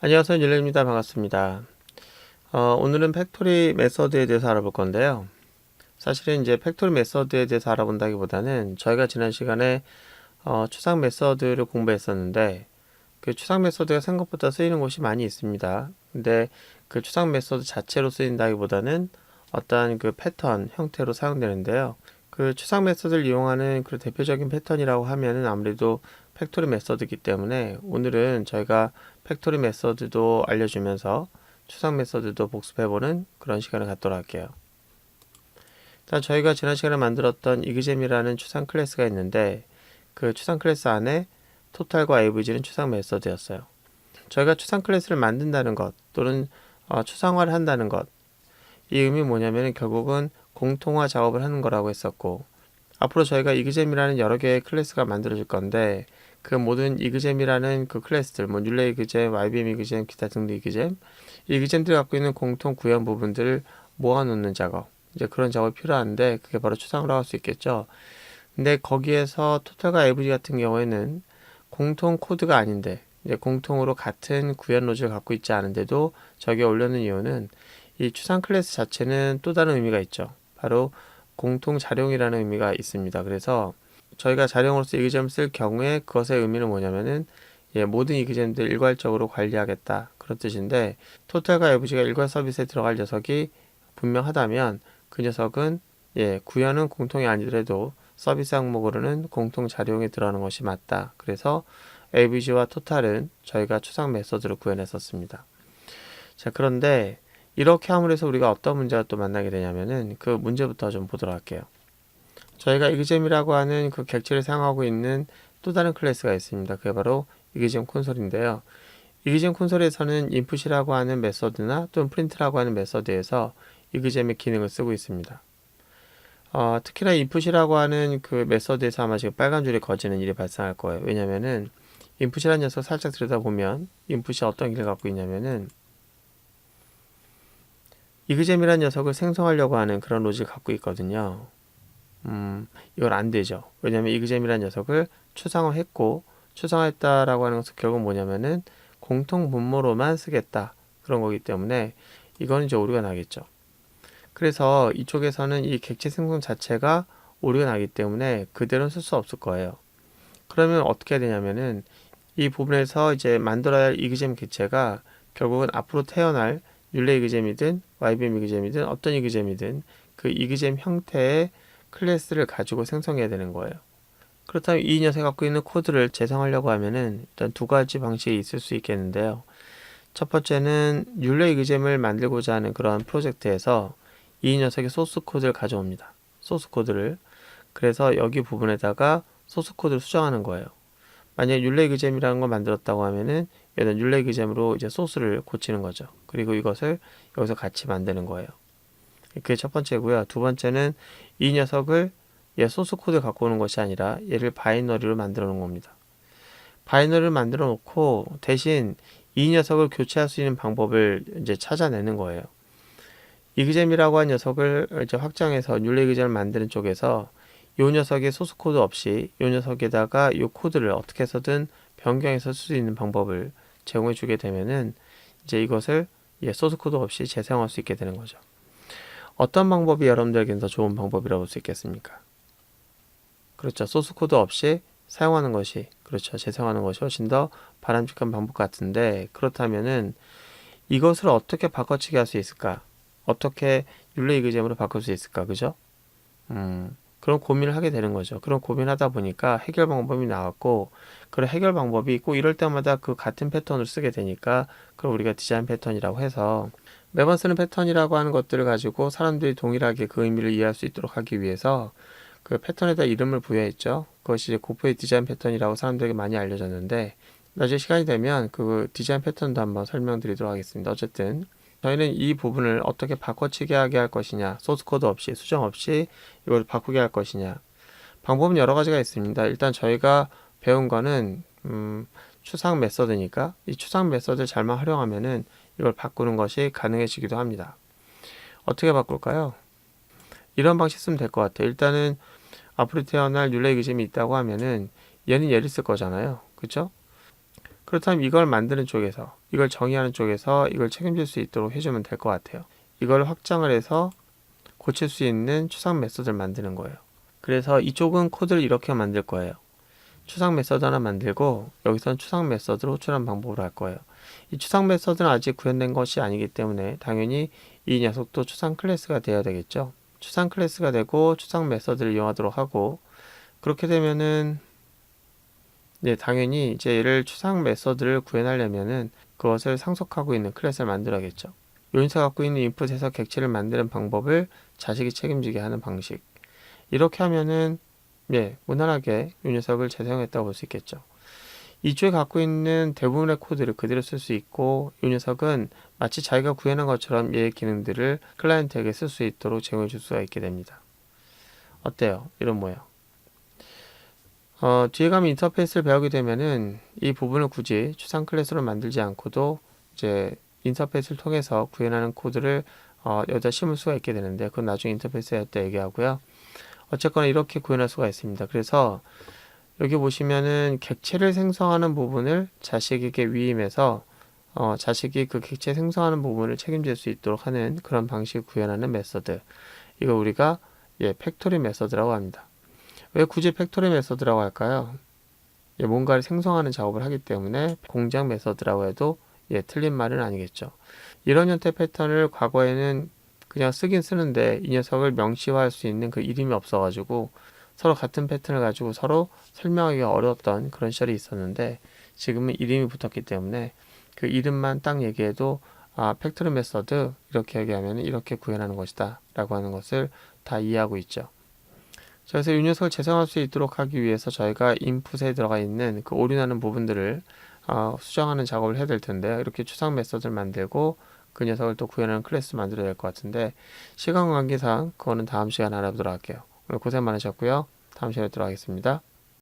안녕하세요. 율레입니다. 반갑습니다. 오늘은 팩토리 메서드에 대해서 알아볼 건데요. 사실은 이제 팩토리 메서드에 대해서 알아본다기보다는 저희가 지난 시간에 추상 메서드를 공부했었는데 그 추상 메서드가 생각보다 쓰이는 곳이 많이 있습니다. 근데 그 추상 메서드 자체로 쓰인다기보다는 어떠한 그 패턴 형태로 사용되는데요. 그 추상 메서드를 이용하는 그 대표적인 패턴이라고 하면은 아무래도 팩토리 메서드이기 때문에 오늘은 저희가 팩토리 메서드도 알려주면서 추상 메서드도 복습해보는 그런 시간을 갖도록 할게요. 일단 저희가 지난 시간에 만들었던 이그잼이라는 추상 클래스가 있는데 그 추상 클래스 안에 토탈과 avg는 추상 메서드였어요. 저희가 추상 클래스를 만든다는 것 또는 추상화를 한다는 것, 이 의미 뭐냐면 결국은 공통화 작업을 하는 거라고 했었고, 앞으로 저희가 이그잼이라는 여러 개의 클래스가 만들어질 건데 그 모든 이그잼이라는 그 클래스들, 뭐 율레 이그잼, IBM 이그잼, 기타 등등 이그잼, 이 이그잼들이 갖고 있는 공통 구현 부분들을 모아놓는 작업, 이제 그런 작업이 필요한데 그게 바로 추상으로 할 수 있겠죠. 근데 거기에서 토탈과 에브리 같은 경우에는 공통 코드가 아닌데 이제 공통으로 같은 구현 로직을 갖고 있지 않은데도 저기에 올려놓은 이유는 이 추상 클래스 자체는 또 다른 의미가 있죠. 바로 공통 자룡이라는 의미가 있습니다. 그래서 저희가 자룡으로서 이그잼을 쓸 경우에 그것의 의미는 뭐냐면은 모든 이그잼들 일괄적으로 관리하겠다 그런 뜻인데, 토탈과 에브지가 일괄 서비스에 들어갈 녀석이 분명하다면 그 녀석은 구현은 공통이 아니더라도 서비스 항목으로는 공통 자룡에 들어가는 것이 맞다. 그래서 avg와 토탈은 저희가 추상 메서드로 구현했었습니다. 자, 그런데 이렇게 함으로 해서 우리가 어떤 문제가 또 만나게 되냐면은 그 문제부터 좀 보도록 할게요. 저희가 이그잼이라고 하는 그 객체를 사용하고 있는 또 다른 클래스가 있습니다. 그게 바로 이그잼 콘솔인데요. 이그잼 콘솔에서는 인풋이라고 하는 메서드나 또는 프린트라고 하는 메서드에서 이그잼의 기능을 쓰고 있습니다. 특히나 인풋이라고 하는 그 메서드에서 아마 지금 빨간 줄이 거지는 일이 발생할 거예요. 왜냐면은 인풋이라는 녀석 살짝 들여다보면 인풋이 어떤 기능을 갖고 있냐면은 이그잼이라는 녀석을 생성하려고 하는 그런 로직을 갖고 있거든요. 이건 안 되죠. 왜냐면 이그잼이라는 녀석을 추상화했고, 추상화했다라고 하는 것은 결국 뭐냐면은 공통 분모로만 쓰겠다 그런 거기 때문에 이건 이제 오류가 나겠죠. 그래서 이쪽에서는 이 객체 생성 자체가 오류가 나기 때문에 그대로는 쓸 수 없을 거예요. 그러면 어떻게 해야 되냐면은 이 부분에서 이제 만들어야 할 이그잼 객체가 결국은 앞으로 태어날 율레 이그잼이든 YBM 이그잼이든 어떤 이그잼이든 그 이그잼 형태의 클래스를 가지고 생성해야 되는 거예요. 그렇다면 이 녀석이 갖고 있는 코드를 재생하려고 하면은 일단 두 가지 방식이 있을 수 있겠는데요. 첫 번째는 율레 이그잼을 만들고자 하는 그런 프로젝트에서 이 녀석의 소스 코드를 가져옵니다. 소스 코드를. 그래서 여기 부분에다가 소스 코드를 수정하는 거예요. 만약에 율레 이그잼이라는 걸 만들었다고 하면은 얘는 율레 이그잼으로 이제 소스를 고치는 거죠. 그리고 이것을 여기서 같이 만드는 거예요. 그게 첫 번째고요. 두 번째는 이 녀석을 소스 코드를 갖고 오는 것이 아니라 얘를 바이너리로 만들어 놓은 겁니다. 바이너리를 만들어 놓고 대신 이 녀석을 교체할 수 있는 방법을 이제 찾아내는 거예요. 이그잼이라고 한 녀석을 이제 확장해서 율레 이그잼을 만드는 쪽에서 이 녀석의 소스 코드 없이 이 녀석에다가 이 코드를 어떻게 해서든 변경해서 쓸 수 있는 방법을 제공해 주게 되면은 이제 이것을 소스 코드 없이 재사용할 수 있게 되는 거죠. 어떤 방법이 여러분들에게는 더 좋은 방법이라고 볼 수 있겠습니까? 그렇죠. 소스 코드 없이 사용하는 것이, 그렇죠. 재사용하는 것이 훨씬 더 바람직한 방법 같은데, 그렇다면은 이것을 어떻게 바꿔치기 할 수 있을까? 어떻게 율레 이그잼으로 바꿀 수 있을까? 그죠? 그런 고민을 하게 되는 거죠. 그런 고민하다 보니까 해결 방법이 나왔고, 그런 해결 방법이 꼭 이럴 때마다 그 같은 패턴을 쓰게 되니까 그걸 우리가 디자인 패턴이라고 해서 매번 쓰는 패턴이라고 하는 것들을 가지고 사람들이 동일하게 그 의미를 이해할 수 있도록 하기 위해서 그 패턴에다 이름을 부여했죠. 그것이 이제 고프의 디자인 패턴이라고 사람들에게 많이 알려졌는데, 나중에 시간이 되면 그 디자인 패턴도 한번 설명드리도록 하겠습니다. 어쨌든 저희는 이 부분을 어떻게 바꿔치기 하게 할 것이냐, 소스 코드 없이, 수정 없이 이걸 바꾸게 할 것이냐. 방법은 여러 가지가 있습니다. 일단 저희가 배운 거는 추상 메서드니까 이 추상 메서드를 잘만 활용하면은 이걸 바꾸는 것이 가능해지기도 합니다. 어떻게 바꿀까요? 이런 방식 쓰면 될 것 같아요. 일단은 앞으로 태어날 율레 이그잼이 있다고 하면은 얘는 얘를 쓸 거잖아요. 그쵸? 그렇다면 이걸 만드는 쪽에서, 이걸 정의하는 쪽에서 이걸 책임질 수 있도록 해주면 될 것 같아요. 이걸 확장을 해서 고칠 수 있는 추상 메소드를 만드는 거예요. 그래서 이쪽은 코드를 이렇게 만들 거예요. 추상 메소드 하나 만들고 여기서는 추상 메소드를 호출하는 방법으로 할 거예요. 이 추상 메소드는 아직 구현된 것이 아니기 때문에 당연히 이 녀석도 추상 클래스가 되어야 되겠죠. 추상 클래스가 되고 추상 메소드를 이용하도록 하고, 그렇게 되면은 당연히 이제 얘를 추상 메소드를 구현하려면은 그것을 상속하고 있는 클래스를 만들어야겠죠. 요 녀석 갖고 있는 인풋에서 객체를 만드는 방법을 자식이 책임지게 하는 방식. 이렇게 하면은 무난하게 이 녀석을 재사용했다고 볼 수 있겠죠. 이쪽에 갖고 있는 대부분의 코드를 그대로 쓸 수 있고, 이 녀석은 마치 자기가 구현한 것처럼 얘의 기능들을 클라이언트에게 쓸 수 있도록 제공해 줄 수가 있게 됩니다. 어때요? 이런 모양. 뒤에 가면 인터페이스를 배우게 되면은 이 부분을 굳이 추상 클래스로 만들지 않고도 이제 인터페이스를 통해서 구현하는 코드를 여기다 심을 수가 있게 되는데, 그건 나중에 인터페이스 할 때 얘기하고요. 어쨌거나 이렇게 구현할 수가 있습니다. 그래서 여기 보시면은 객체를 생성하는 부분을 자식에게 위임해서 자식이 그 객체 생성하는 부분을 책임질 수 있도록 하는 그런 방식을 구현하는 메서드, 이거 우리가 팩토리 메서드라고 합니다. 왜 굳이 팩토리 메서드라고 할까요? 뭔가를 생성하는 작업을 하기 때문에 공작 메서드라고 해도 틀린 말은 아니겠죠. 이런 형태의 패턴을 과거에는 그냥 쓰긴 쓰는데 이 녀석을 명시화할 수 있는 그 이름이 없어가지고 서로 같은 패턴을 가지고 서로 설명하기가 어려웠던 그런 시절이 있었는데, 지금은 이름이 붙었기 때문에 그 이름만 딱 얘기해도 팩토리 메서드 이렇게 얘기하면 이렇게 구현하는 것이다 라고 하는 것을 다 이해하고 있죠. 그래서 이 녀석을 재생할 수 있도록 하기 위해서 저희가 인풋에 들어가 있는 그 오류나는 부분들을 수정하는 작업을 해야 될 텐데요. 이렇게 추상 메서드를 만들고 그 녀석을 또 구현하는 클래스 만들어야 될 것 같은데, 시간 관계상 그거는 다음 시간에 알아보도록 할게요. 오늘 고생 많으셨고요. 다음 시간에 뵙도록 하겠습니다.